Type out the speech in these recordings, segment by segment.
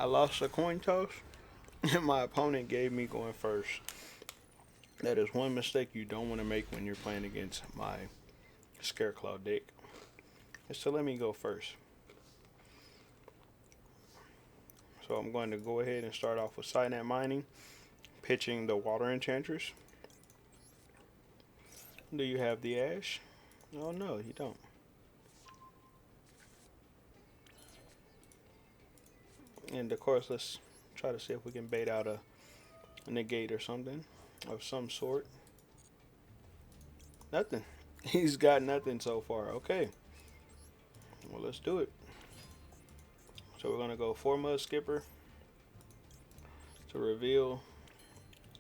I lost a coin toss, and my opponent gave me going first. That is one mistake you don't want to make when you're playing against my Scareclaw deck. Is to let me go first. So I'm going to go ahead and start off with Sidnet Mining, pitching the Water Enchantress. Do you have the Ash? Oh no, you don't. And of course, let's try to see if we can bait out a negate or something of some sort. Nothing. He's got nothing so far. Okay. Well, let's do it. So we're going to go 4 Mud Skipper to reveal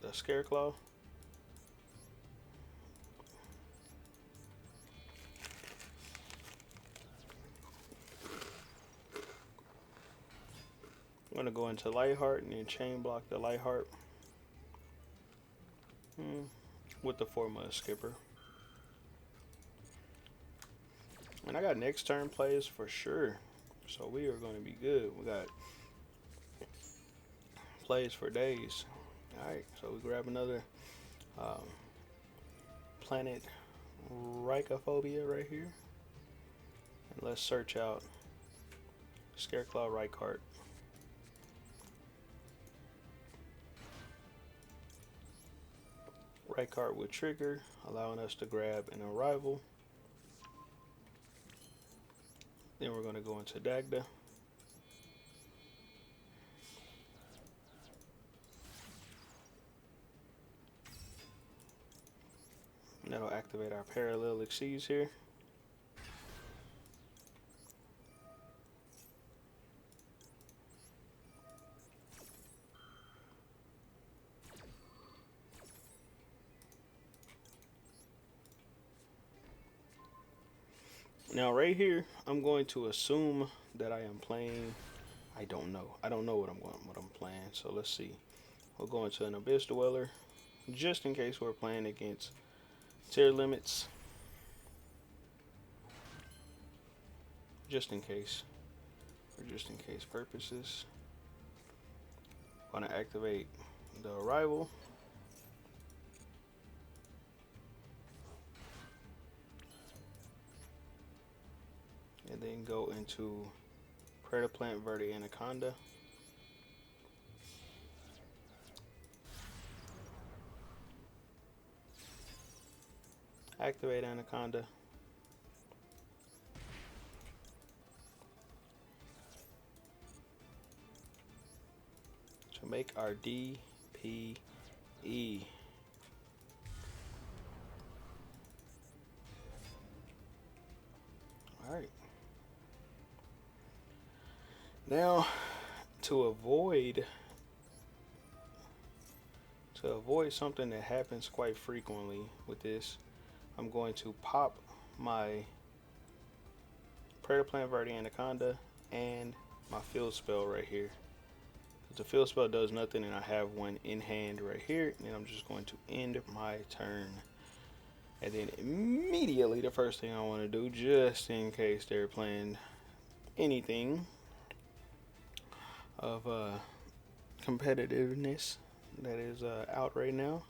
the Scareclaw. I'm going to go into Lightheart and then chain block the Lightheart with the 4 Mud Skipper. And I got next turn plays for sure. So we are going to be good. We got plays for days. Alright, so we grab another Planet Rhycophobia right here. And let's search out Scareclaw Rhycart. Rhycart would trigger, allowing us to grab an Arrival. Then we're going to go into Dagda. And that'll activate our Parallel Exceeds here. Now right here, I'm going to assume that I am playing. I don't know. I don't know what I'm playing. So let's see. We'll go into an Abyss Dweller, just in case we're playing against tier limits. Just in case, for just in case purposes. I'm gonna activate the Arrival. And then go into Predator Plant Verde Anaconda. Activate Anaconda. To make our DPE. Alright. Now, to avoid something that happens quite frequently with this, I'm going to pop my Predator Plant Verde Anaconda and my field spell right here. The field spell does nothing and I have one in hand right here, and I'm just going to end my turn. And then immediately the first thing I want to do, just in case they're playing anything of competitiveness that is out right now,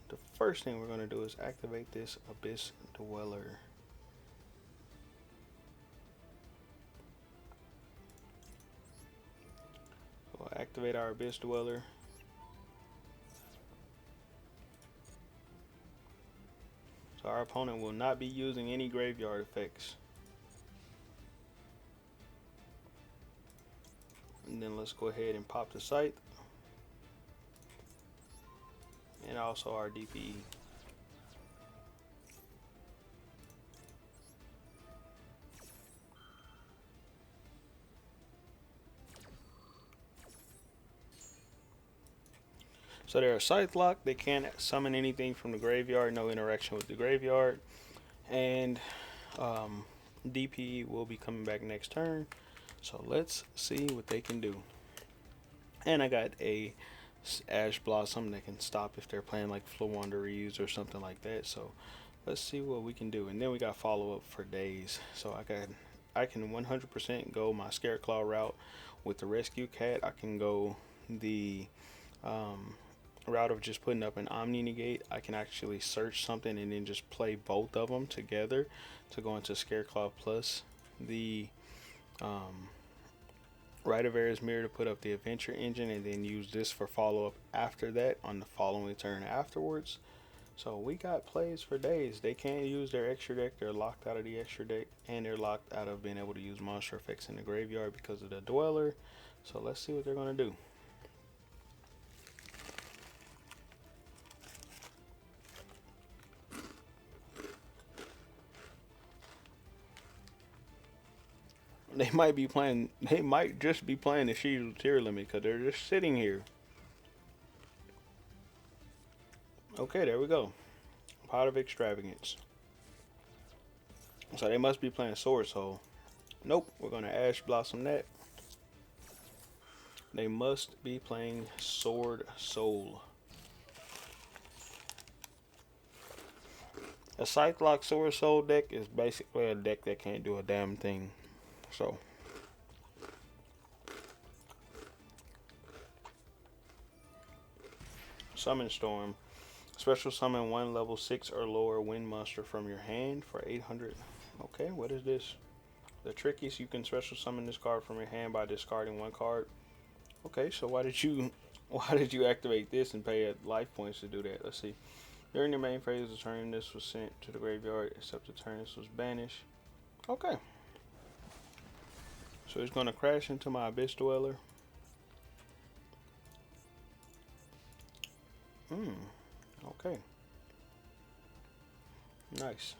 the first thing we're going to do is activate this Abyss Dweller. We'll activate our Abyss Dweller. So our opponent will not be using any graveyard effects. And then let's go ahead and pop the Scythe. And also our DPE. So they're a Scythe lock. They can't summon anything from the graveyard. No interaction with the graveyard. And DPE will be coming back next turn. So let's see what they can do. And I got a Ash Blossom that can stop if they're playing like Flowanda Reuse or something like that. So let's see what we can do. And then we got follow up for days. So I can 100% go my Scareclaw route with the rescue cat, I can go the route of just putting up an Omni negate. I can actually search something and then just play both of them together to go into Scareclaw plus the Rite of Air's Mirror to put up the Adventure Engine, and then use this for follow-up after that on the following turn afterwards. So we got plays for days. They can't use their extra deck. They're locked out of the extra deck, and they're locked out of being able to use monster effects in the graveyard because of the Dweller. So let's see what they're going to do. They might be playing. They might just be playing the Shield tier limit because they're just sitting here. Okay, there we go. Pot of Extravagance. So they must be playing Sword Soul. Nope, we're gonna Ash Blossom that. They must be playing Sword Soul. A Cyclops Sword Soul deck is basically a deck that can't do a damn thing. So Summon Storm. Special summon one level 6 or lower wind monster from your hand for 800. Okay, what is this? The trick is you can special summon this card from your hand by discarding one card. Okay, so why did you activate this and pay life points to do that? Let's see. During the main phase of the turn, this was sent to the graveyard, except the turn this was banished. Okay. So it's gonna crash into my Abyss Dweller. Okay. Nice.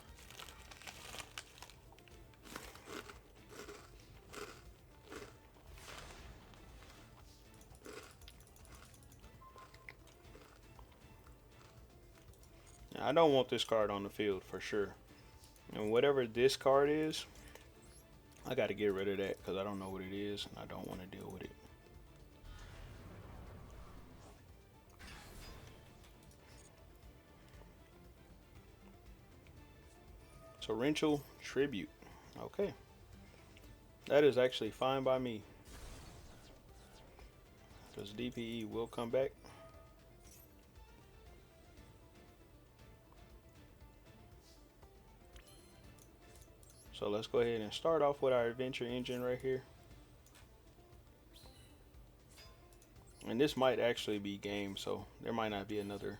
I don't want this card on the field for sure. And whatever this card is, I got to get rid of that because I don't know what it is and I don't want to deal with it. Torrential Tribute. Okay. That is actually fine by me. Because DPE will come back. So let's go ahead and start off with our Adventure Engine right here. And this might actually be game, so there might not be another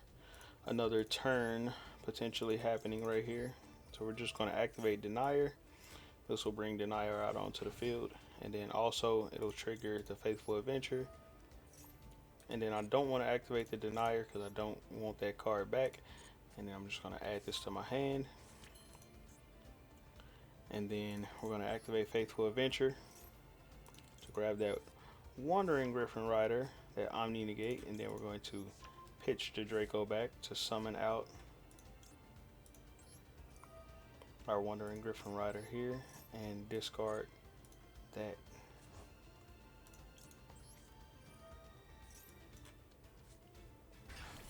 turn potentially happening right here. So we're just going to activate Denier. This will bring Denier out onto the field. And then also it'll trigger the Faithful Adventure. And then I don't want to activate the Denier because I don't want that card back. And then I'm just going to add this to my hand. And then we're going to activate Faithful Adventure to grab that Wandering Griffin Rider, that Omni negate, and then we're going to pitch the Draco back to summon out our Wandering Griffin Rider here and discard that.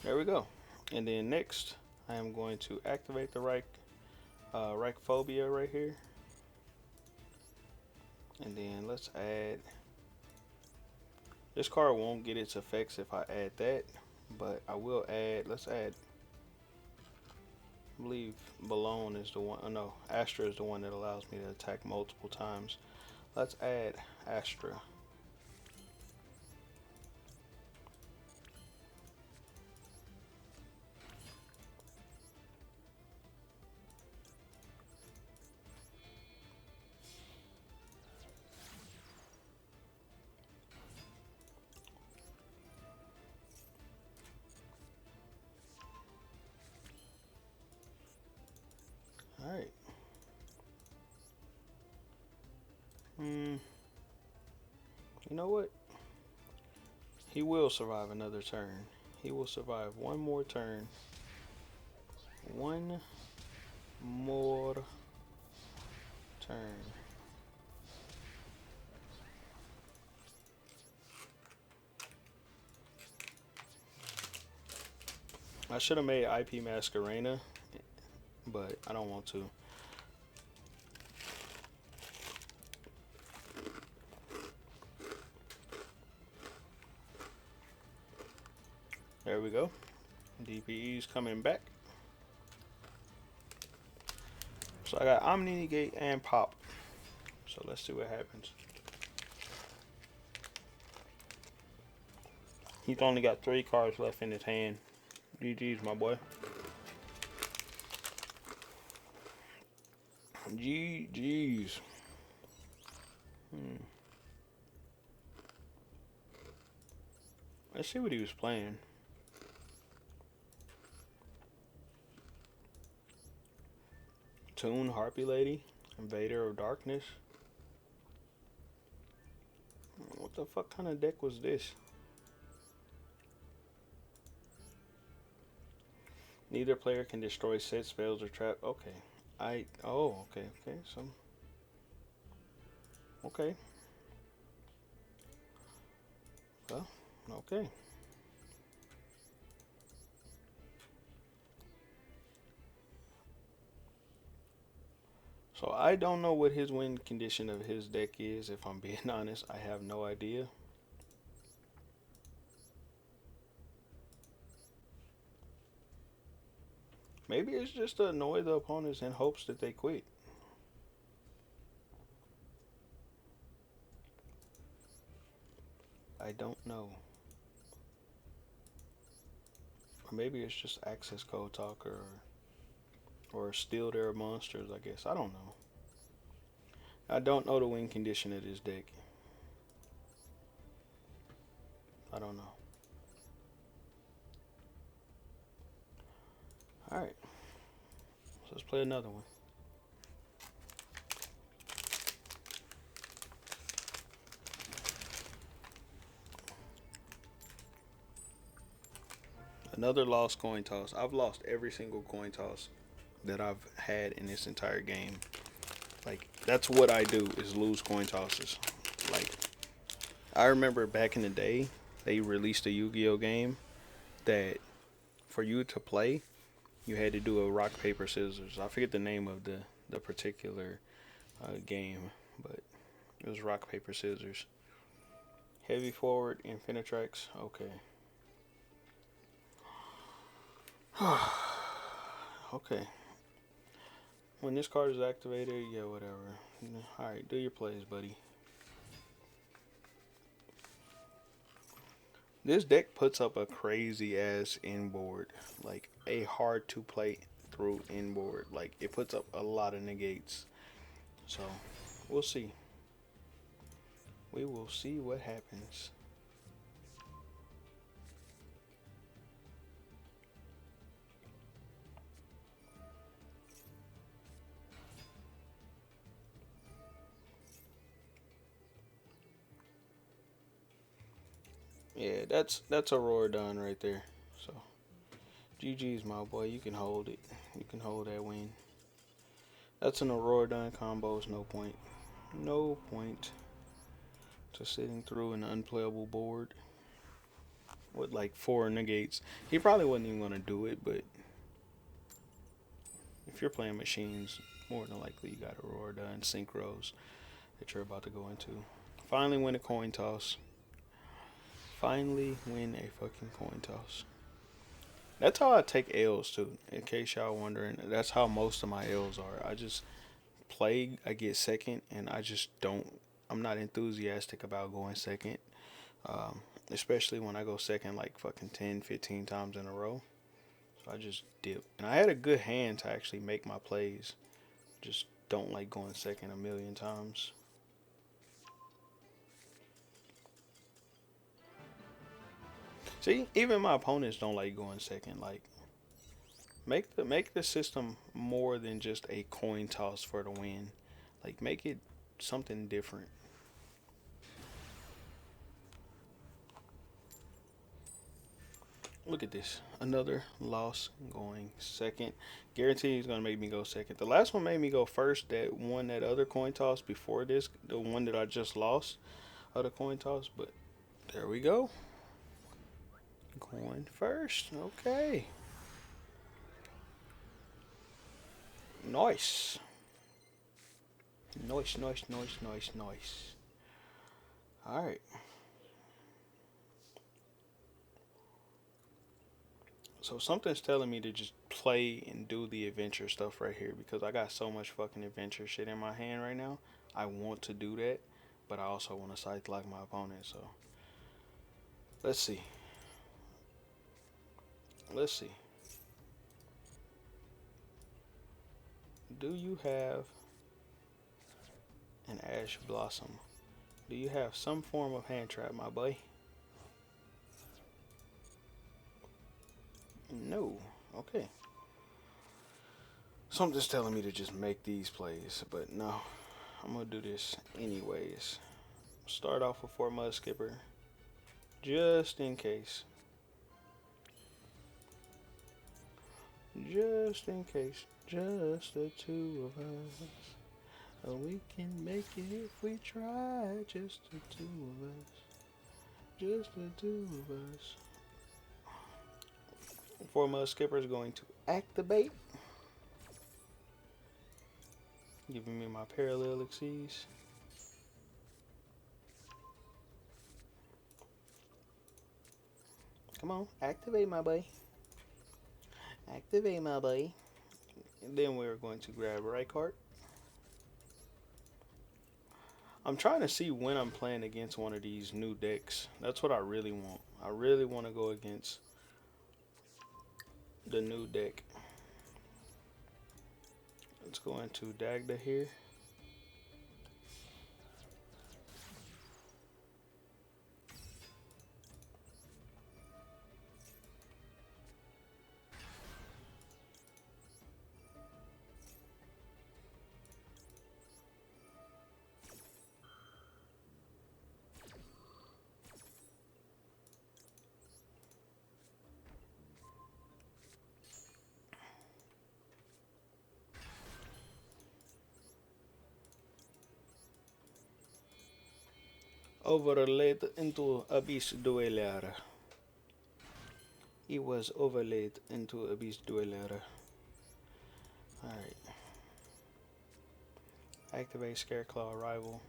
There we go. And then next I am going to activate the Reichphobia right here. And then let's add, this card won't get its effects if I add that, but I will add, let's add, I believe Balone is the one, oh no, Astra is the one that allows me to attack multiple times. Let's add Astra. Alright. You know what? He will survive another turn. He will survive one more turn. One more turn. I should have made IP Masquerena, but I don't want to. There we go. DPE's coming back. So I got Omni, Negate, and Pop. So let's see what happens. He's only got 3 cards left in his hand. GG's, my boy. GG's. Let's see what he was playing. Toon, Harpy Lady, Invader of Darkness. What the fuck kind of deck was this? Neither player can destroy set spells or trap. Okay. Okay. So. Okay. Well, okay. So I don't know what his win condition of his deck is, if I'm being honest. I have no idea. Maybe it's just to annoy the opponents in hopes that they quit. I don't know. Or maybe it's just access code talker or steal their monsters, I guess. I don't know. I don't know the win condition of this deck. I don't know. Alright. So let's play another one. Another lost coin toss. I've lost every single coin toss that I've had in this entire game. Like, that's what I do, is lose coin tosses. Like, I remember back in the day, they released a Yu-Gi-Oh game that for you to play, you had to do a rock, paper, scissors. I forget the name of the particular game, but it was rock, paper, scissors. Heavy forward, Infinitrax. Okay. Okay. When this card is activated, yeah, whatever. Alright, do your plays, buddy. This deck puts up a crazy ass inboard. Like, a hard to play through inboard. Like, it puts up a lot of negates. So, we'll see. We will see what happens. Yeah, that's a roar done right there. So, GG's, my boy. You can hold it. You can hold that win. That's an Aurora done combos. No point. No point to sitting through an unplayable board with like 4 negates. He probably wasn't even gonna do it, but if you're playing machines, more than likely you got Aurora done synchros that you're about to go into. Finally win a coin toss. Finally win a fucking coin toss. That's how I take L's too, in case y'all wondering. That's how most of my L's are. I just play, I get second, and I'm not enthusiastic about going second. Especially when I go second like fucking 10, 15 times in a row. So I just dip. And I had a good hand to actually make my plays. Just don't like going second a million times. See, even my opponents don't like going second. Like, make the system more than just a coin toss for the win. Like, make it something different. Look at this. Another loss going second. Guarantee he's going to make me go second. The last one made me go first. That won that other coin toss before this. The one that I just lost of the coin toss. But there we go. Going first. Okay. Nice. Nice. Alright. So something's telling me to just play and do the adventure stuff right here because I got so much fucking adventure shit in my hand right now. I want to do that, but I also want to scythe like my opponent. So let's see. Let's see. Do you have an ash blossom? Do you have some form of hand trap, my boy? No. Okay. Something's telling me to just make these plays, but no. I'm gonna do this anyways. Start off with 4 mud skipper, just in case. Just in case. Just the two of us. Oh, we can make it if we try. Just the two of us. Just the two of us. 4 mud skipper is going to activate. Giving me my parallel exceeds. Come on, activate my boy. Activate my boy. And then we're going to grab right card. I'm trying to see when I'm playing against one of these new decks. That's what I really want. I really want to go against the new deck. Let's go into Dagda here. Overlaid into Abyss Dueler. He was overlaid into Abyss Dueler. Alright. Activate Scareclaw Arrival.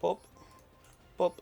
Pop. Pop.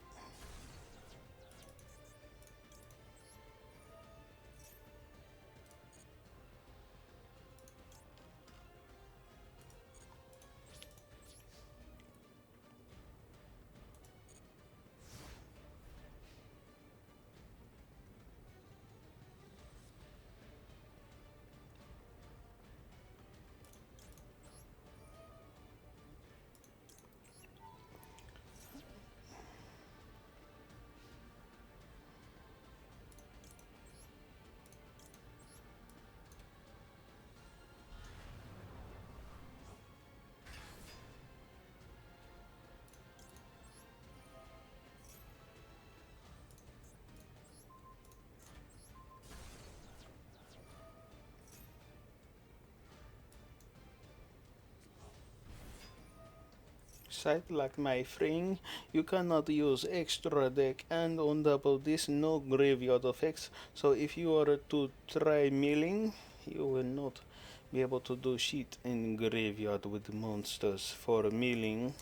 Site like my friend, you cannot use extra deck and on top of this no graveyard effects. So if you are to try milling, you will not be able to do shit in graveyard with monsters for milling.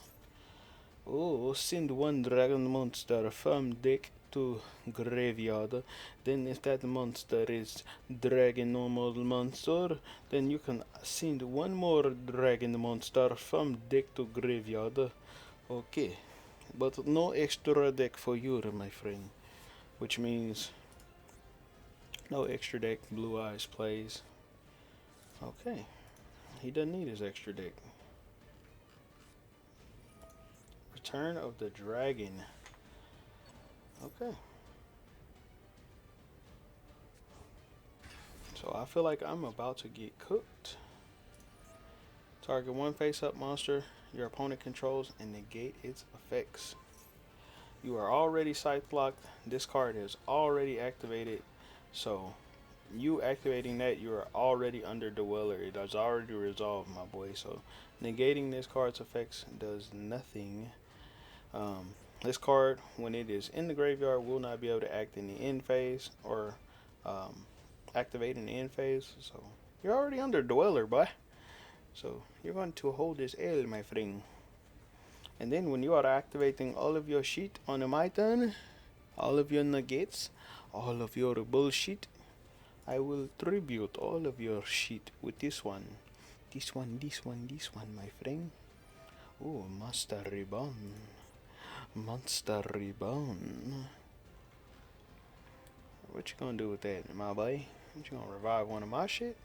Oh, send one dragon monster from deck to graveyard. Then if that monster is dragon normal monster, then you can send one more dragon monster from deck to graveyard. Okay, but no extra deck for you, my friend. Which means no extra deck. Blue Eyes plays. Okay, he doesn't need his extra deck. Return of the Dragon. Okay. So I feel like I'm about to get cooked. Target one face-up monster your opponent controls and negate its effects. You are already scythe blocked. This card is already activated, so you activating that, you are already under Dueler. It has already resolved, my boy. So negating this card's effects does nothing. This card, when it is in the graveyard, will not be able to act in the end phase or activate in the end phase. So you're already under Dueler, boy. So you're going to hold this L, my friend. And then when you are activating all of your shit on my turn, all of your nuggets, all of your bullshit, I will tribute all of your shit with this one. This one, my friend. Oh, Monster Reborn. Monster Reborn. What you gonna do with that, my boy? What you gonna revive one of my shit?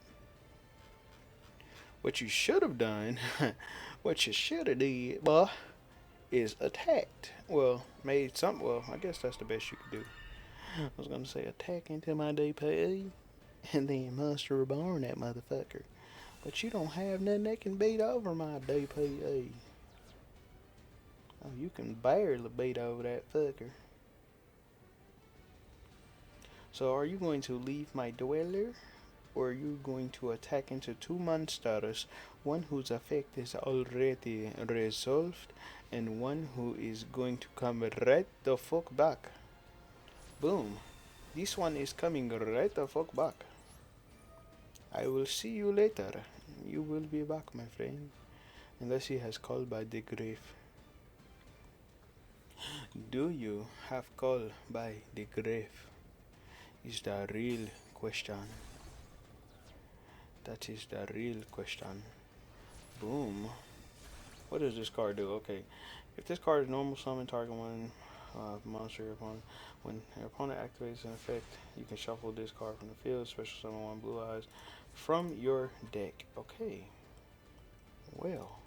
What you should have done, what you should have did, boy, is attacked. Well, made some. Well, I guess that's the best you could do. I was gonna say attack into my DPE and then Monster Reborn that motherfucker. But you don't have nothing that can beat over my DPE. Oh, you can barely beat over that fucker. So are you going to leave my Dueler? Or are you going to attack into two monsters, one whose effect is already resolved, and one who is going to come right the fuck back? Boom. This one is coming right the fuck back. I will see you later. You will be back, my friend. Unless he has called by the grave. Do you have call by the grave? Is the real question. That is the real question. Boom. What does this card do? Okay. If this card is normal summon, target one monster opponent. When your opponent activates an effect, you can shuffle this card from the field, special summon one blue eyes from your deck. Okay. Well.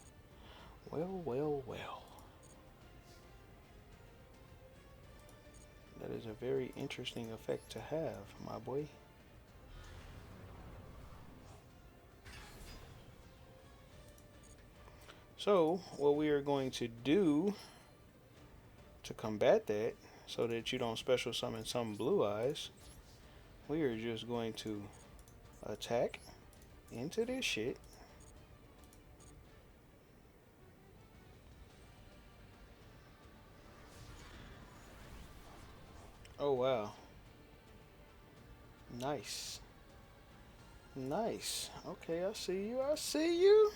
That is a very interesting effect to have, my boy. So, what we are going to do to combat that, so that you don't special summon some blue eyes, we are just going to attack into this shit. Oh wow. Nice. Nice. Okay, I see you. I see you.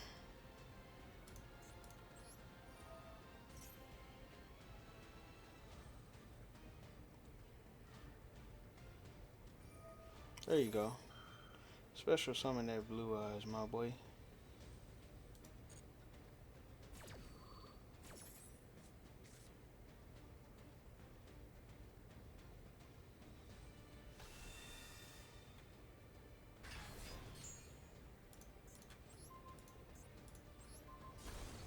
There you go. Special summon that blue eyes, my boy.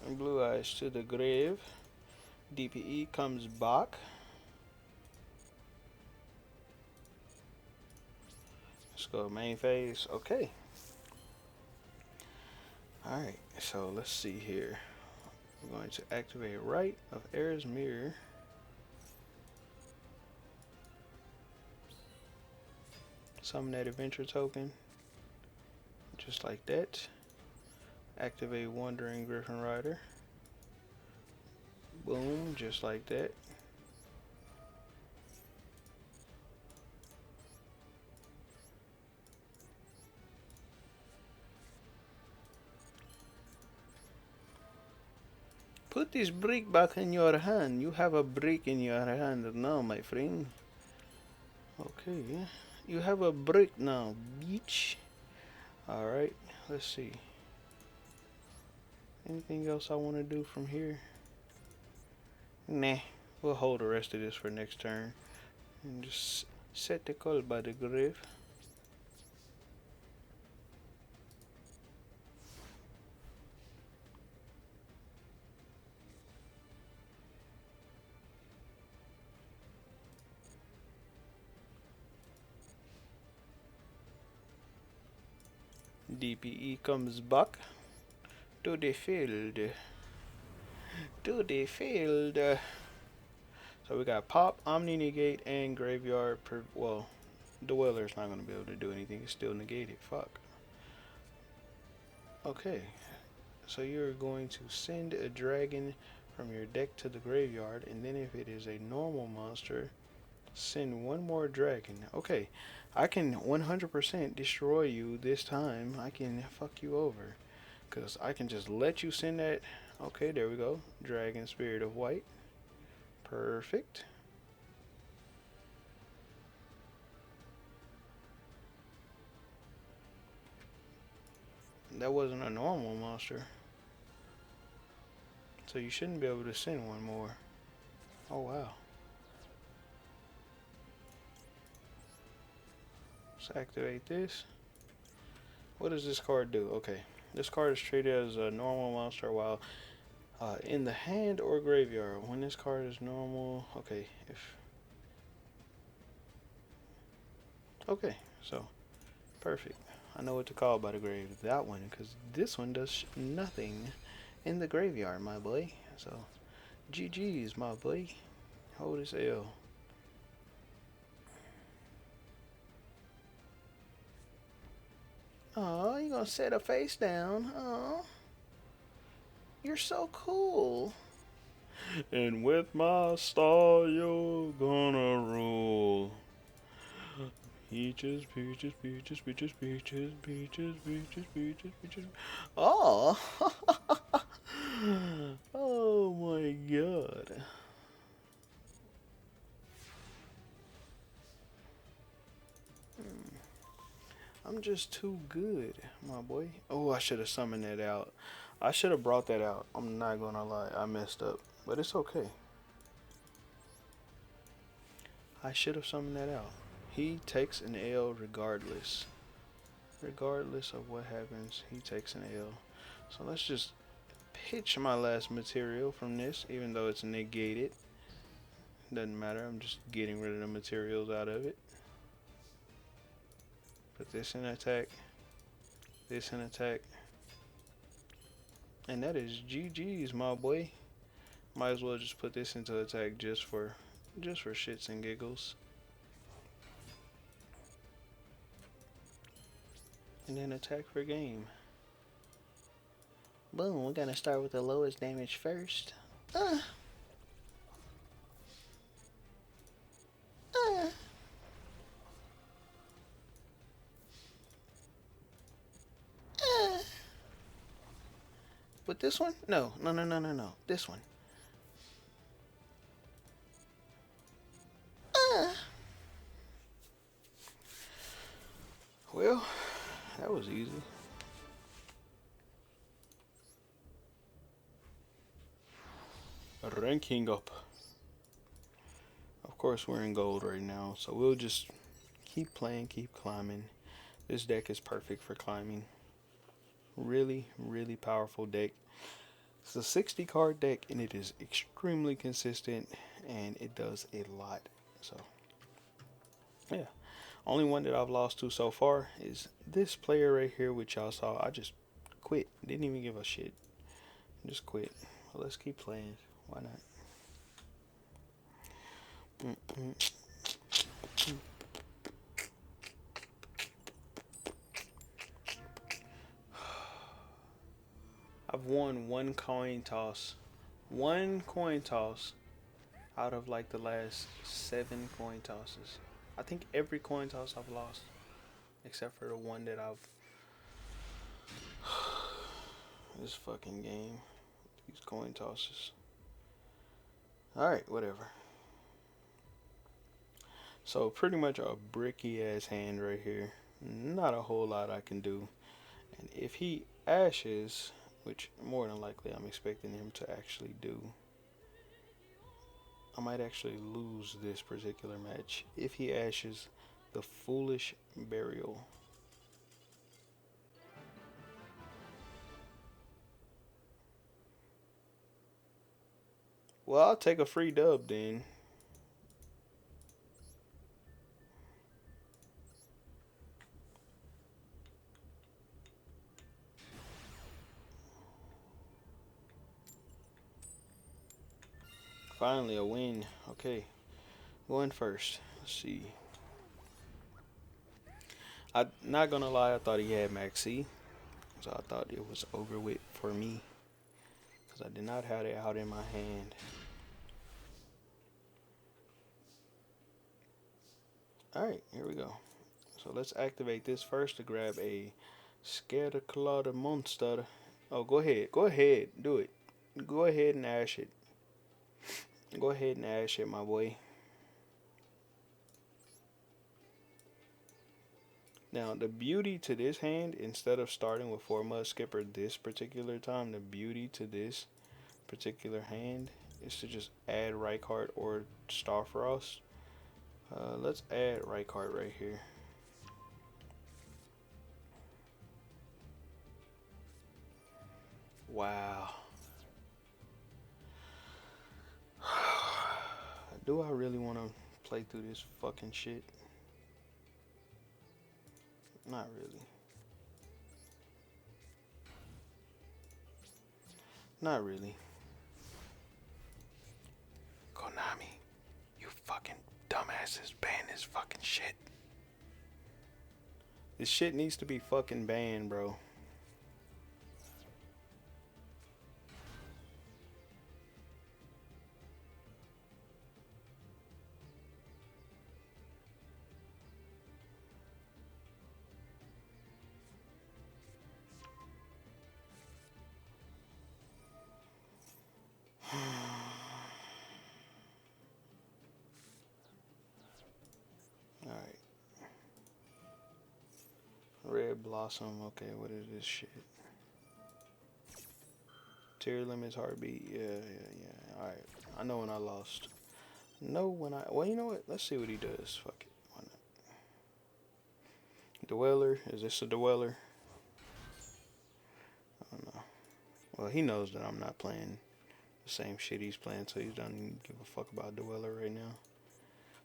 And blue eyes to the grave. DPE comes back. Let's go main phase. Okay. Alright, so let's see here. We're going to activate Rite of Air's Mirror. Summon that adventure token. Just like that. Activate Wandering Griffin Rider. Boom, just like that. Put this brick back in your hand. You have a brick in your hand now, my friend. Okay, you have a brick now, bitch. Alright, let's see. Anything else I want to do from here? Nah, we'll hold the rest of this for next turn. And just set the call by the grave. DPE comes back To the field. To the field. So we got Pop, Omni Negate, and Graveyard. Well, Dweller's not going to be able to do anything. It's still negated. Fuck. Okay. So you're going to send a dragon from your deck to the graveyard, and then if it is a normal monster, send one more dragon. Okay, I can 100% destroy you this time. I can fuck you over, because I can just let you send that. Okay, there we go. Dragon Spirit of White. Perfect. That wasn't a normal monster. So you shouldn't be able to send one more. Oh, wow. Let's activate this. What does this card do? Okay. This card is treated as a normal monster while in the hand or graveyard. When this card is normal, okay. Okay, so perfect. I know what to call by the grave. That one, because this one does nothing in the graveyard, my boy. So, GG's, my boy. Hold this L. Oh, you gonna set a face down? Oh, you're so cool. And with my star, you're gonna rule. Peaches, peaches, peaches, peaches, peaches, peaches, peaches, peaches, peaches. Oh, oh my God. I'm just too good, my boy. Oh, I should have summoned that out. I should have brought that out. I'm not gonna lie, I messed up, but it's okay. I should have summoned that out. He takes an L regardless. Regardless of what happens, he takes an L. So let's just pitch my last material from this, even though it's negated. Doesn't matter, I'm just getting rid of the materials out of it. Put this in attack, this in attack. And that is GG's, my boy. Might as well just put this into attack just for shits and giggles. And then attack for game. Boom, we're gonna start with the lowest damage first. With this one? No. This one. Well, that was easy. Ranking up. Of course, we're in gold right now, so we'll just keep playing, keep climbing. This deck is perfect for climbing. Really, really powerful deck. It's a 60 card deck, and it is extremely consistent, and it does a lot. So, yeah. Only one that I've lost to so far is this player right here, which y'all saw. I just quit. Didn't even give a shit. Just quit. Well, let's keep playing. Why not? I've won one coin toss. One coin toss out of like the last 7 coin tosses. I think every coin toss I've lost, except for the one that I've... This fucking game. These coin tosses. Alright, whatever. So pretty much a bricky ass hand right here. Not a whole lot I can do. And if he ashes, which more than likely I'm expecting him to actually do, I might actually lose this particular match if he ashes the Foolish Burial. Well, I'll take a free dub then. Finally a win. Okay. Going first. Let's see. I'm not gonna lie, I thought he had Max C. So I thought it was over with for me. Because I did not have it out in my hand. Alright, here we go. So let's activate this first to grab a Scareclawed Monster. Oh, go ahead. Go ahead. Do it. Go ahead and ash it. Go ahead and ash it, my boy. Now, the beauty to this hand, instead of starting with 4 Mud Skipper this particular time, the beauty to this particular hand is to just add Rykart or Starfrost. Let's add Rykart right here. Wow. Do I really want to play through this fucking shit? Not really. Not really. Konami, you fucking dumbasses, ban this fucking shit. This shit needs to be fucking banned, bro. Alright. Red Blossom, okay, what is this shit? Tier limits, heartbeat, yeah. Alright, I know when I lost. Well, you know what? Let's see what he does. Fuck it, why not? Dweller, is this a Dweller? I don't know. Well, he knows that I'm not playing the same shit he's playing, so he doesn't give a fuck about Dueler right now.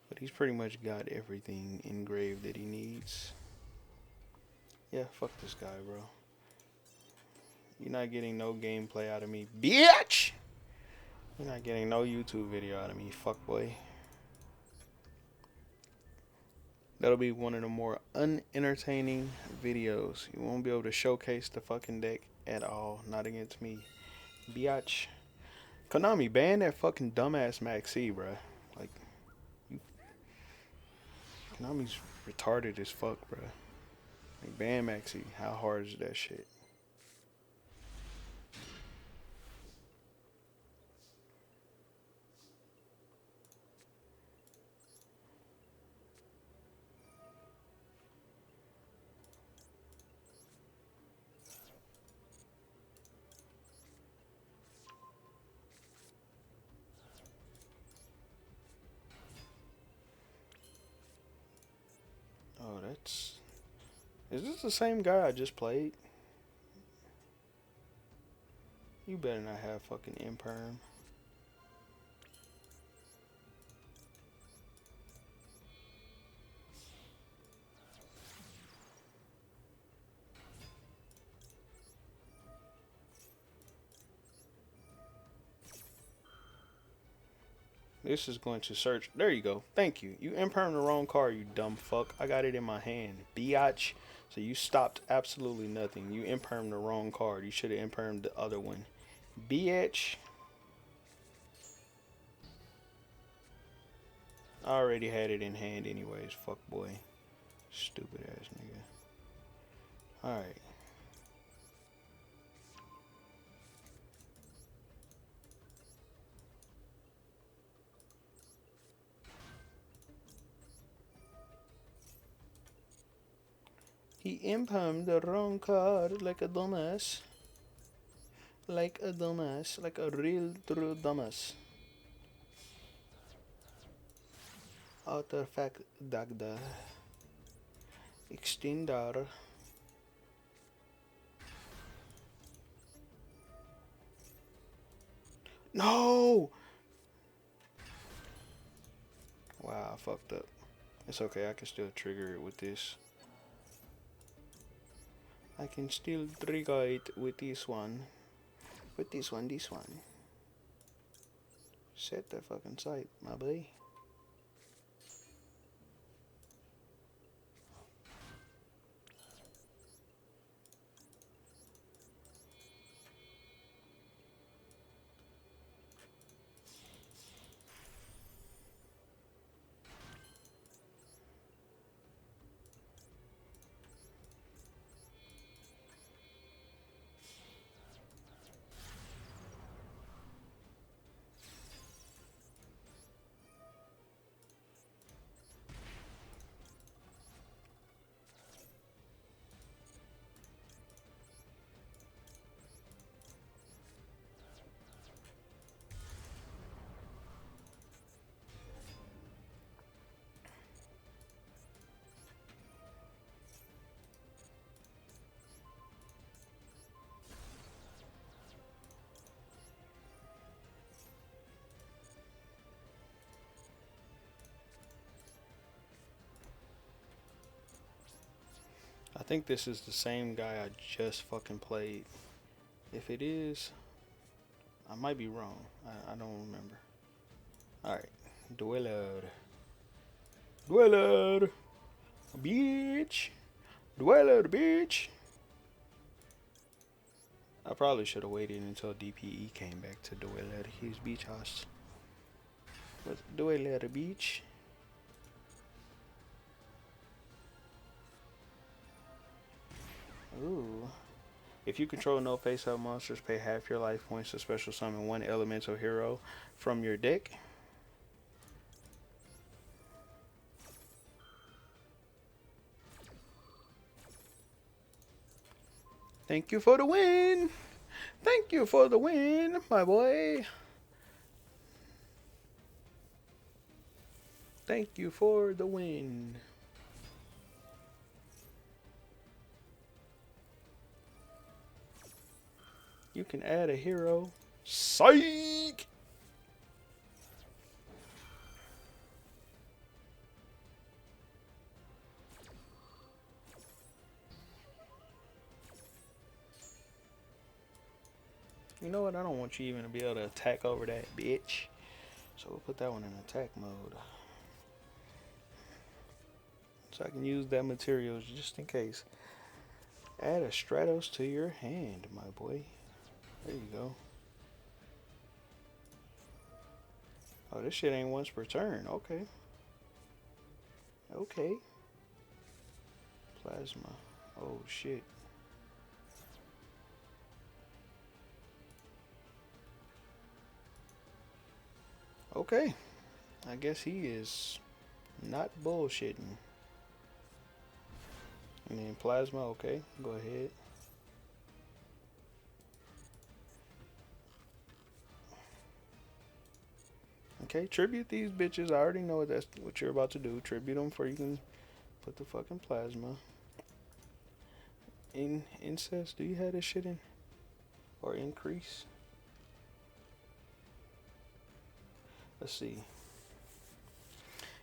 But he's pretty much got everything engraved that he needs. Yeah, fuck this guy, bro. You're not getting no gameplay out of me, bitch! You're not getting no YouTube video out of me, fuckboy. That'll be one of the more unentertaining videos. You won't be able to showcase the fucking deck at all. Not against me, biatch. Konami, ban that fucking dumbass Max C, bruh. Like, Konami's retarded as fuck, bruh. Like, ban Max C. How hard is that shit? Oh, that's... Is this the same guy I just played? You better not have fucking imperm. This is going to search. There you go. Thank you. You impermed the wrong card, you dumb fuck. I got it in my hand. Biatch. So you stopped absolutely nothing. You impermed the wrong card. You should have impermed the other one. Bitch. I already had it in hand anyways. Fuck boy. Stupid ass nigga. Alright. He impermed the wrong card like a dumbass. Like a dumbass. Like a real true dumbass. Artifact Dagda. Extender. No! Wow, I fucked up. It's okay, I can still trigger it with this. I can still trigger it with this one. With this one. Set that fucking sight, my boy. I think this is the same guy I just fucking played. If it is, I might be wrong. I don't remember. Alright. Dueler. Dueler. Bitch. Dueler, bitch. I probably should have waited until DPE came back to Dueler his beach house. But Dueler beach. Ooh. If you control no face-up monsters, pay half your life points to special summon one elemental hero from your deck. Thank you for the win. Thank you for the win, my boy. Thank you for the win. You can add a hero. Psych! You know what? I don't want you even to be able to attack over that, bitch. So we'll put that one in attack mode. So I can use that materials just in case. Add a Stratos to your hand, my boy. There you go. Oh, this shit ain't once per turn. Okay. Okay. Plasma. Oh, shit. Okay. I guess he is not bullshitting. And then plasma, okay. Go ahead. Okay, tribute these bitches. I already know that's what you're about to do. Tribute them before you can put the fucking plasma. Incest, do you have this shit in? Or increase? Let's see.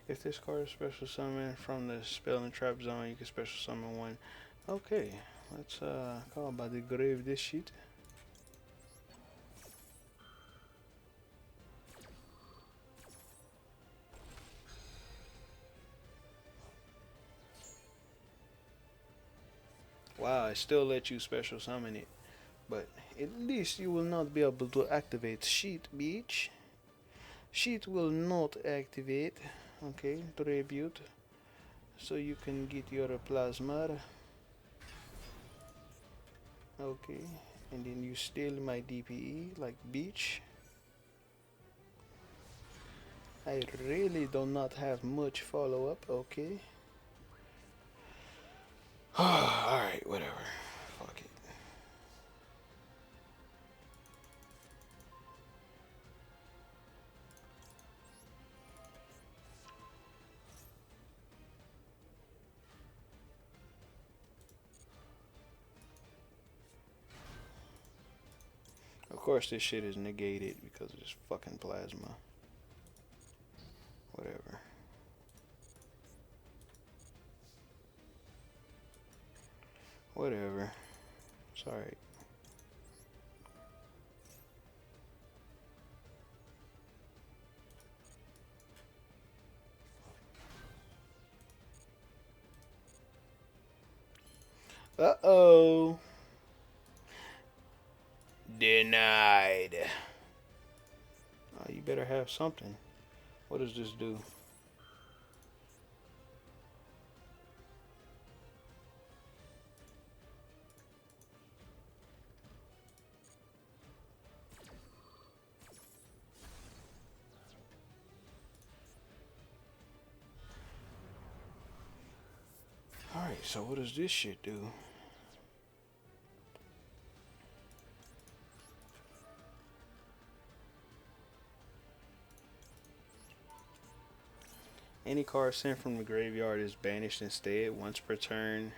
If this card is special summon from the spell and trap zone, you can special summon one. Okay, let's call by the grave this shit. Wow, I still let you special summon it. But at least you will not be able to activate sheet, bitch. Sheet will not activate. Okay, tribute. So you can get your plasma. Okay, and then you steal my DPE like bitch. I really do not have much follow up. Okay. Alright, whatever. Fuck it. Of course, this shit is negated because of this fucking plasma. Whatever. Whatever. It's alright. Uh-oh. Denied. Oh, you better have something. What does this do? Alright, so what does this shit do? Any card sent from the graveyard is banished instead once per turn.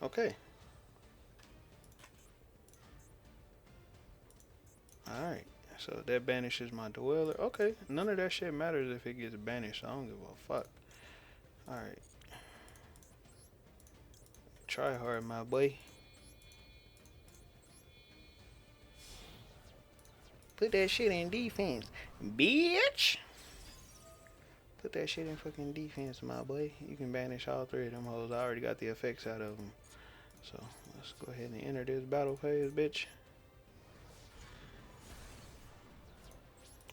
Okay. Alright. So that banishes my Dueler. Okay. None of that shit matters if it gets banished. I don't give a fuck. Alright. Try hard, my boy. Put that shit in defense, bitch. Put that shit in fucking defense, my boy. You can banish all three of them hoes. I already got the effects out of them. So let's go ahead and enter this battle phase, bitch.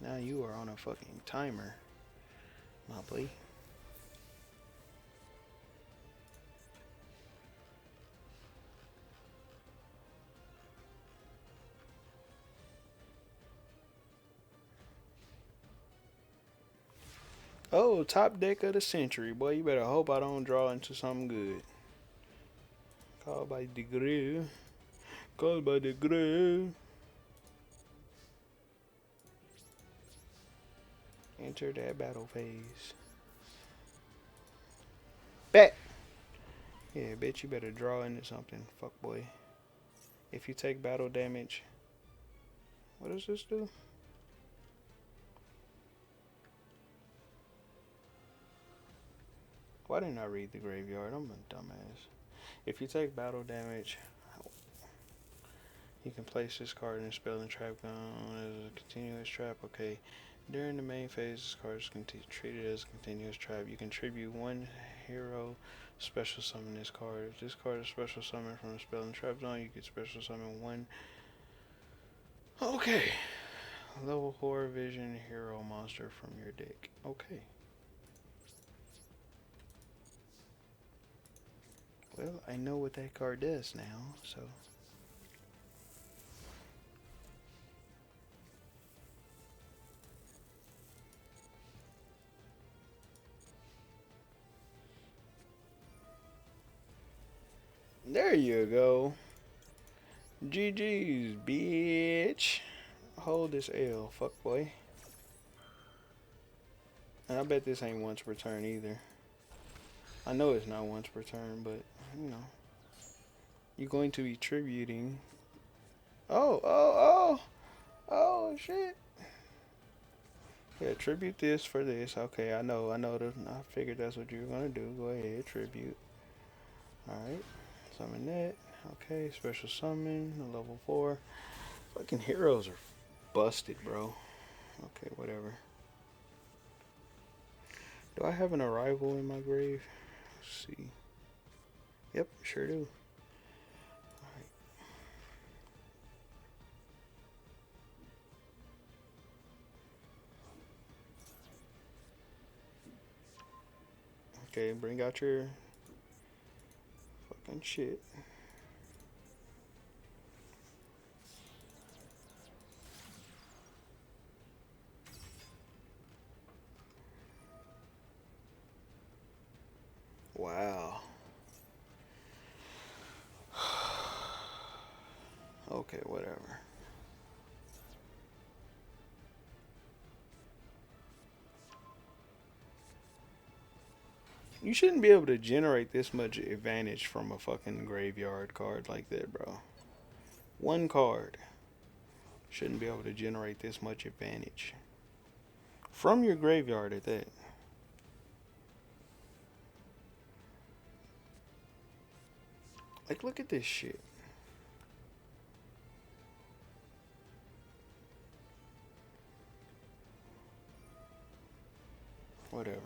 Now you are on a fucking timer, my boy. Oh, top deck of the century. Boy, you better hope I don't draw into something good. Called by degree. Called by degree. Enter that battle phase. Bet. Yeah, bitch, you better draw into something, fuck boy. If you take battle damage. What does this do? Why didn't I read the graveyard? I'm a dumbass. If you take battle damage, you can place this card in a spell and trap gun as a continuous trap. Okay. During the main phase, this card is treated as a continuous trap. You contribute one hero, special summon this card. If this card is special summoned from the spell and trap zone, you can special summon one. Okay. Level 4 vision hero monster from your deck. Okay. Well, I know what that card does now, so. There you go. GG's, bitch. Hold this L, fuck boy. And I bet this ain't once per turn either. I know it's not once per turn, but, you know. You're going to be tributing. Oh, shit. Yeah, tribute this for this. Okay, I know. I figured that's what you were gonna do. Go ahead, tribute. Alright. Summon that. Okay, special summon, level 4. Fucking heroes are busted, bro. Okay, whatever. Do I have an arrival in my grave? Let's see. Yep, sure do. Alright. Okay, bring out your fucking shit. Wow. Okay, whatever. You shouldn't be able to generate this much advantage from a fucking graveyard card like that, bro. One card shouldn't be able to generate this much advantage. From your graveyard at that. Like, look at this shit. Whatever.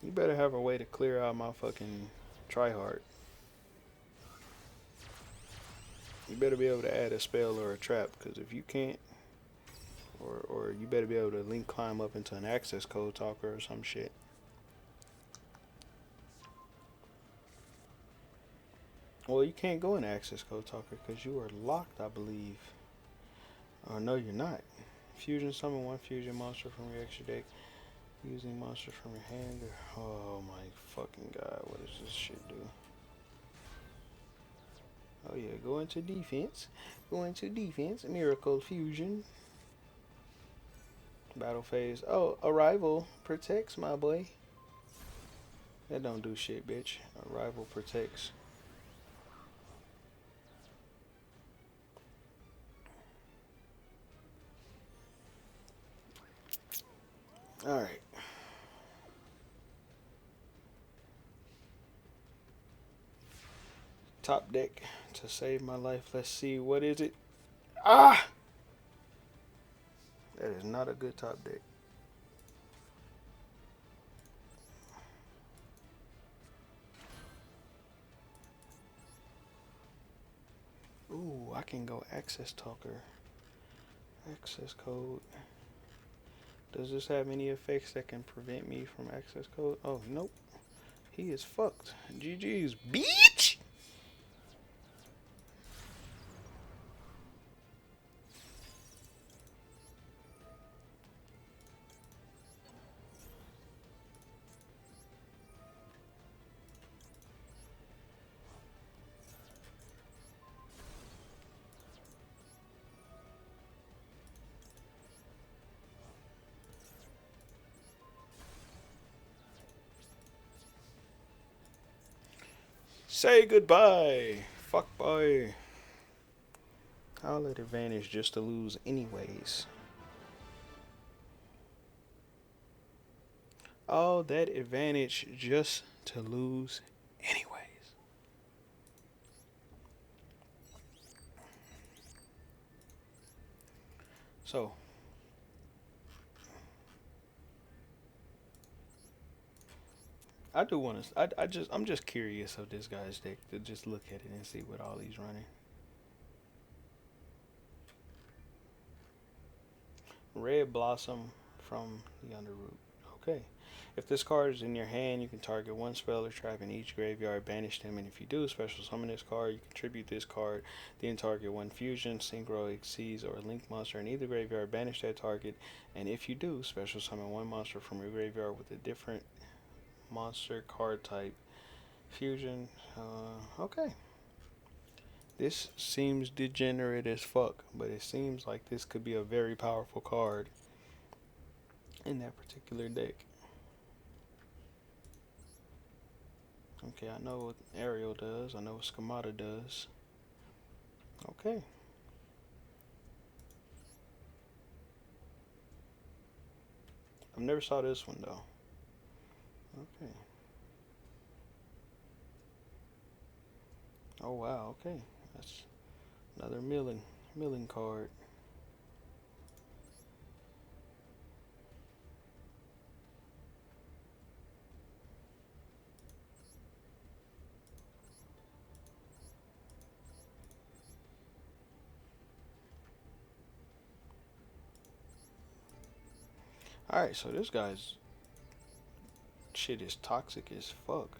You better have a way to clear out my fucking tryhard. You better be able to add a spell or a trap, because if you can't, or you better be able to link climb up into an access code talker or some shit. Well, you can't go in access code talker because you are locked, I believe. Or no, you're not. Fusion summon one fusion monster from your extra deck using monsters from your hand. Oh my fucking god, what does this shit do? Oh yeah, go into defense. Go into defense. Miracle fusion. Battle phase. Oh, arrival protects, my boy. That don't do shit, bitch. Arrival protects. Alright. Top deck to save my life. Let's see, what is it? Ah! That is not a good top deck. Ooh, I can go access talker. Access code. Does this have any effects that can prevent me from access code? Oh, nope. He is fucked. GG's, bitch! Say goodbye, fuck boy. I'll let advantage just to lose anyways. All that advantage just to lose anyways. So I do want to. I'm just curious of this guy's deck to just look at it and see what all he's running. Red Blossom from the Underroot. Okay. If this card is in your hand, you can target one spell or trap in each graveyard, banish them, and if you do, special summon this card, you contribute this card, then target one fusion, synchro, exceeds, or link monster in either graveyard, banish that target, and if you do, special summon one monster from your graveyard with a different monster card type. Fusion. Okay. This seems degenerate as fuck, but it seems like this could be a very powerful card in that particular deck. Okay, I know what Ariel does. I know what Schemata does. Okay. I've never saw this one though. Okay. Oh wow, okay. That's another milling card. Alright, so this guy's shit is toxic as fuck.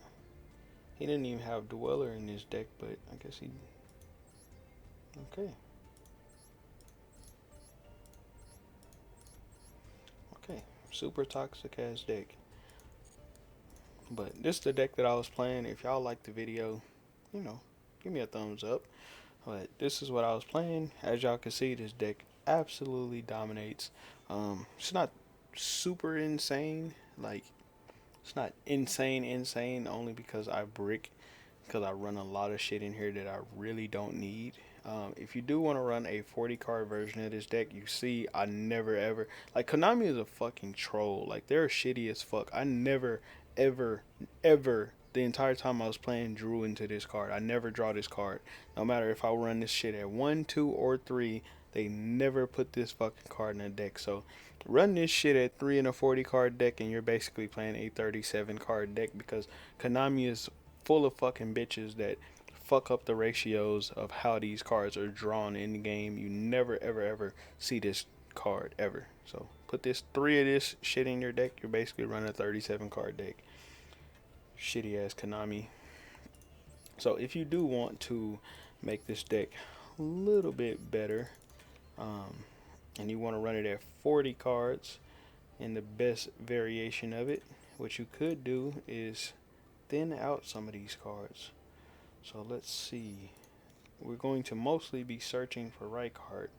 He didn't even have Dweller in his deck, but I guess he... Okay. Okay. Super toxic ass deck. But this is the deck that I was playing. If y'all like the video, you know, give me a thumbs up. But this is what I was playing. As y'all can see, this deck absolutely dominates. It's not super insane. Like, it's not insane only because I run a lot of shit in here that I really don't need. If you do want to run a 40 card version of this deck, you see I never ever, like, Konami is a fucking troll. Like, they're shitty as fuck. I never ever the entire time I was playing drew into this card. I never draw this card. No matter if I run this shit at 1, 2, or 3, they never put this fucking card in a deck. So run this shit at 3 and a 40 card deck, and you're basically playing a 37 card deck, because Konami is full of fucking bitches that fuck up the ratios of how these cards are drawn in the game. You never ever ever see this card ever. So put this 3 of this shit in your deck, you're basically running a 37 card deck. Shitty ass Konami. So if you do want to make this deck a little bit better, and you want to run it at 40 cards in the best variation of it, what you could do is thin out some of these cards. So let's see. We're going to mostly be searching for right card.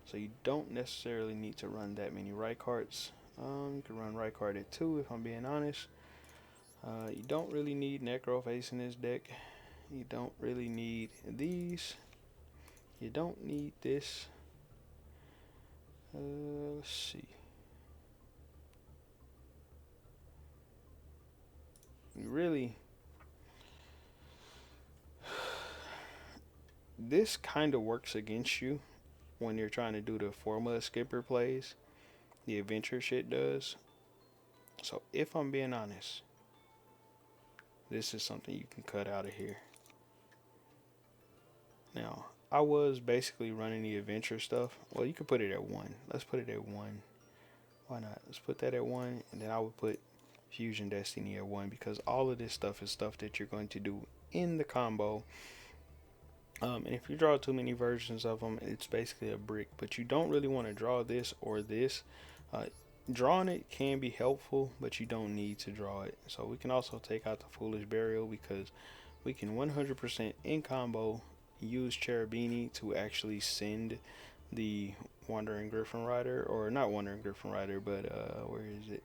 So you don't necessarily need to run that many right cards. You can run right card at 2 if I'm being honest. You don't really need Necroface in this deck. You don't really need these. You don't need this. Let's see. You really... This kind of works against you when you're trying to do the formula skipper plays. The adventure shit does. So if I'm being honest, this is something you can cut out of here. Now, I was basically running the adventure stuff. Well, you could put it at 1. Let's put it at 1. Why not? Let's put that at 1, and then I would put Fusion Destiny at 1, because all of this stuff is stuff that you're going to do in the combo. And if you draw too many versions of them, it's basically a brick. But you don't really want to draw this or this. Drawing it can be helpful, but you don't need to draw it. So we can also take out the Foolish Burial, because we can 100% in combo use Cherubini to actually send the Wandering Griffin Rider, or not Wandering Griffin Rider, but where is it?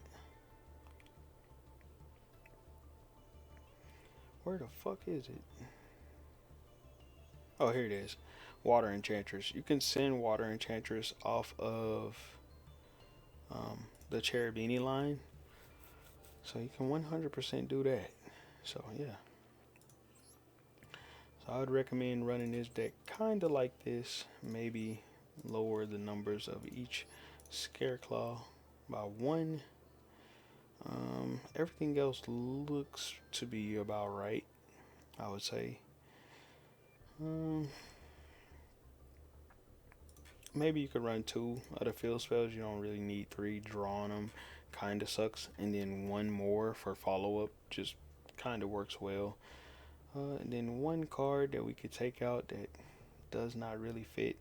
Where the fuck is it? Oh, here it is. Water Enchantress. You can send Water Enchantress off of the Cherubini line. So you can 100% do that. So yeah. So I would recommend running this deck kind of like this. Maybe lower the numbers of each Scareclaw by 1. Everything else looks to be about right, I would say. Maybe you could run 2 of the field spells. You don't really need 3. Drawing them kind of sucks. And then 1 more for follow-up just kind of works well. And then 1 card that we could take out that does not really fit.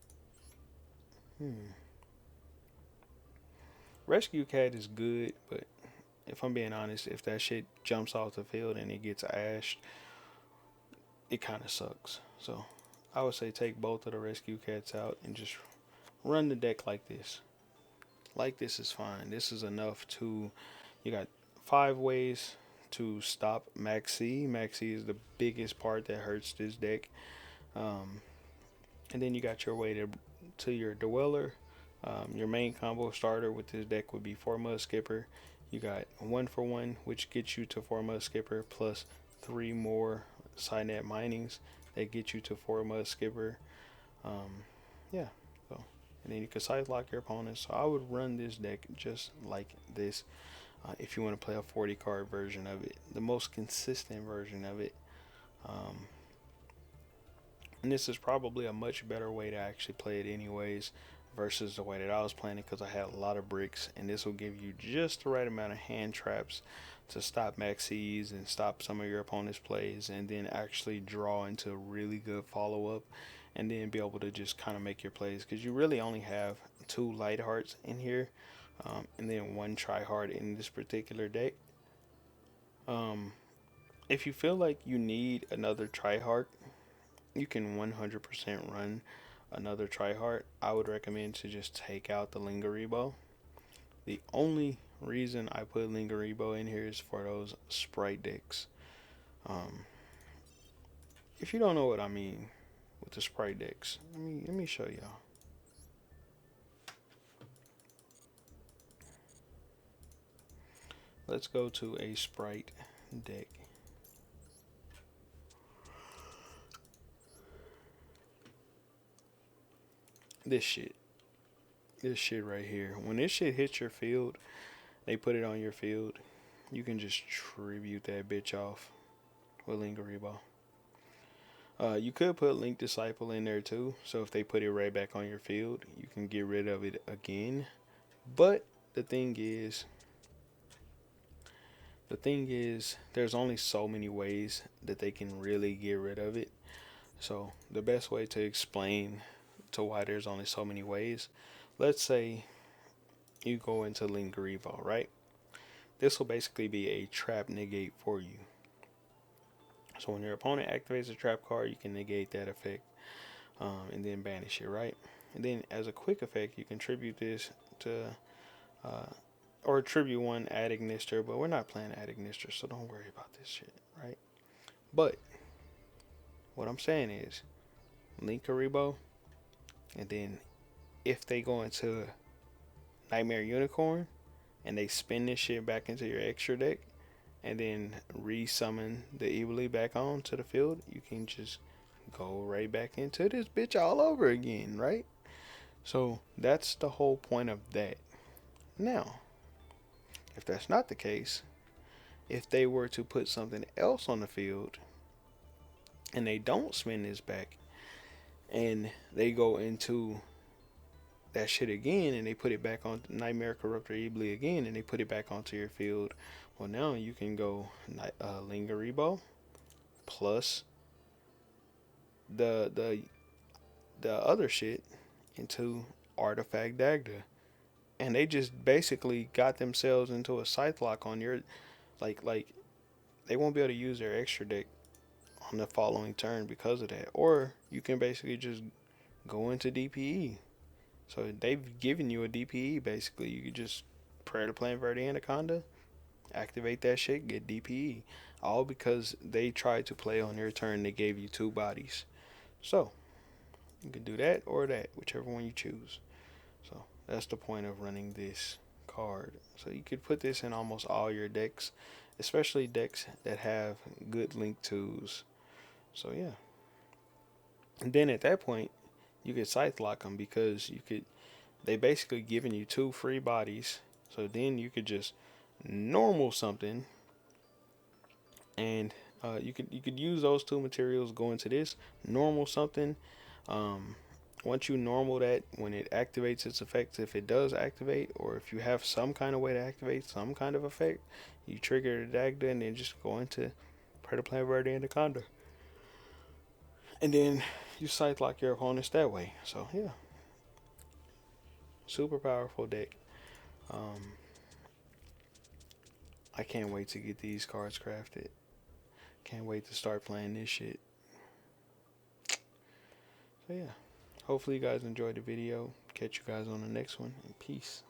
Rescue Cat is good, but if I'm being honest, if that shit jumps off the field and it gets ashed, it kind of sucks. So I would say take both of the Rescue Cats out and just run the deck like this. Like this is fine. This is enough to... You got 5 ways to stop Maxi. Maxi is the biggest part that hurts this deck. And then you got your way to your Dweller. Your main combo starter with this deck would be 4 Mud Skipper. You got 1 for 1, which gets you to 4 Mud Skipper, plus 3 more Signet Minings that get you to 4 Mud Skipper. Yeah. So, and then you can side lock your opponents. So I would run this deck just like this. If you want to play a 40 card version of it, the most consistent version of it. And this is probably a much better way to actually play it anyways, versus the way that I was playing it, because I had a lot of bricks, and this will give you just the right amount of hand traps to stop Maxis and stop some of your opponent's plays, and then actually draw into a really good follow-up, and then be able to just kind of make your plays, because you really only have 2 light hearts in here, and then 1 try hard in this particular deck. If you feel like you need another try hard, you can 100% run another tryhard. I would recommend to just take out the Lingaribo. The only reason I put Lingaribo in here is for those sprite decks. If you don't know what I mean with the sprite decks, let me show y'all. Let's go to a sprite deck. This shit. this shit right here. When this shit hits your field, they put it on your field, you can just tribute that bitch off with Linkuriboh. You could put Link Disciple in there too, so if they put it right back on your field, you can get rid of it again. But the thing is, there's only so many ways that they can really get rid of it. So the best way to explain to why there's only so many ways, let's say you go into Linkuriboh, right? This will basically be a trap negate for you. So when your opponent activates a trap card, you can negate that effect, and then banish it, right? And then as a quick effect, you can tribute this to, or tribute one Ad Ignister, but we're not playing Ad Ignister, so don't worry about this shit, right? But what I'm saying is, Linkuriboh, and then if they go into Nightmare Unicorn, and they spin this shit back into your extra deck, and then re-summon the Evely back on to the field, you can just go right back into this bitch all over again, right? So that's the whole point of that. Now, if that's not the case, if they were to put something else on the field and they don't spin this back and they go into that shit again and they put it back on Nightmare Corruptor Evely again and they put it back onto your field, well, now you can go Linkuriboh plus the other shit into Artifact Dagda, and they just basically got themselves into a scythe lock on your like they won't be able to use their extra deck on the following turn because of that. Or you can basically just go into DPE. So they've given you a DPE basically. You could just Predator Plant Verde Anaconda, activate that shit, get DPE. All because they tried to play on your turn. They gave you 2 bodies. So you can do that or that, whichever one you choose. So that's the point of running this card. So you could put this in almost all your decks, especially decks that have good Link 2s. So yeah. And then at that point, you could Scythe Lock them because they basically giving you 2 free bodies. So then you could just normal something, and you could use those 2 materials, go into this normal something. Once you normal that, when it activates its effects, if it does activate, or if you have some kind of way to activate some kind of effect, you trigger the Dagda and then just go into Predator Plant Verde Anaconda. And then you Scythe Lock your opponents that way. So yeah. Super powerful deck. I can't wait to get these cards crafted. Can't wait to start playing this shit. So yeah. Hopefully you guys enjoyed the video. Catch you guys on the next one. And peace.